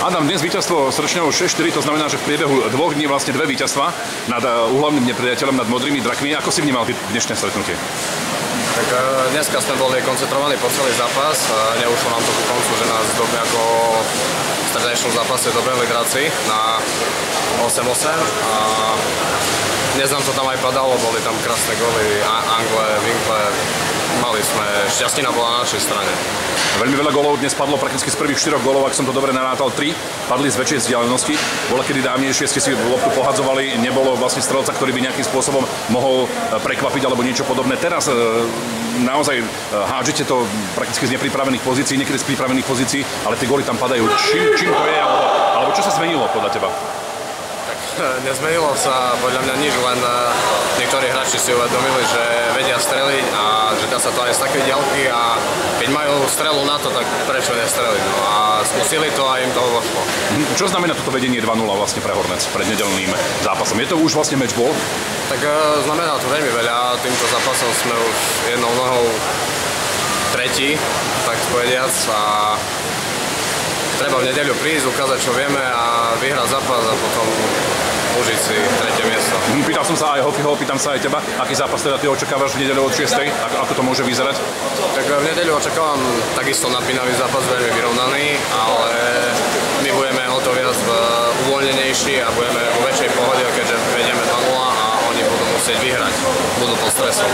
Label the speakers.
Speaker 1: Adam, dnes víťazstvo s ročnou 6-4, to znamená, že v priebehu 2 dní vlastne 2 víťazstva nad úhlavným nepriateľom, nad modrými drakmi. Ako si vnímal dnešné stretnutie?
Speaker 2: Tak dneska sme boli koncentrovaní po celý zápas. Neušlo nám to ku koncu, že nás dobe ako v strednejšom zápase dobehli draci na 8-8. A dnes nám to tam aj padalo, boli tam krásne góly, Angle, Winkler. Mali sme, šťastina bola na našej strane.
Speaker 1: Veľmi veľa gólov dnes padlo, prakticky z prvých 4 gólov, ak som to dobre narátal, 3 padli z väčšej vzdialenosti. Bola kedy dávnejšie ste si loptu pohadzovali, nebolo vlastne strelca, ktorý by nejakým spôsobom mohol prekvapiť alebo niečo podobné. Teraz naozaj hádžete to prakticky z nepripravených pozícií, niekedy z pripravených pozícií, ale tie góly tam padajú. Čím to je, alebo čo sa zmenilo podľa teba?
Speaker 2: Nezmenilo sa podľa mňa nič, len niektorí hráči si uvedomili, že vedia streliť a že dá sa to aj z takej diaľky a keď majú strelu na to, tak prečo nestreliť? No a skúsili to a im to vošlo.
Speaker 1: Čo znamená toto vedenie 2-0 vlastne pre Hornec pred nedeľným zápasom? Je to už vlastne match ball?
Speaker 2: Tak znamená to veľmi veľa. Týmto zápasom sme už jednou nohou tretí, tak povediac. A treba v nedeľu prísť, ukázať, čo vieme a vyhrať zápas a potom užiť si tretie miesto.
Speaker 1: Pýtal som sa aj hokejho, pýtam sa aj teba, aký zápas teda ty očakávaš v nedeľu od 6. Ako to môže vyzerať?
Speaker 2: Tak v nedeľu očakávam takisto napínavý zápas, veľmi vyrovnaný, ale my budeme o to viac uvoľnenejší a budeme vo väčšej pohode, keďže vedieme 2-0 a oni budú musieť vyhrať, budú pod stresom.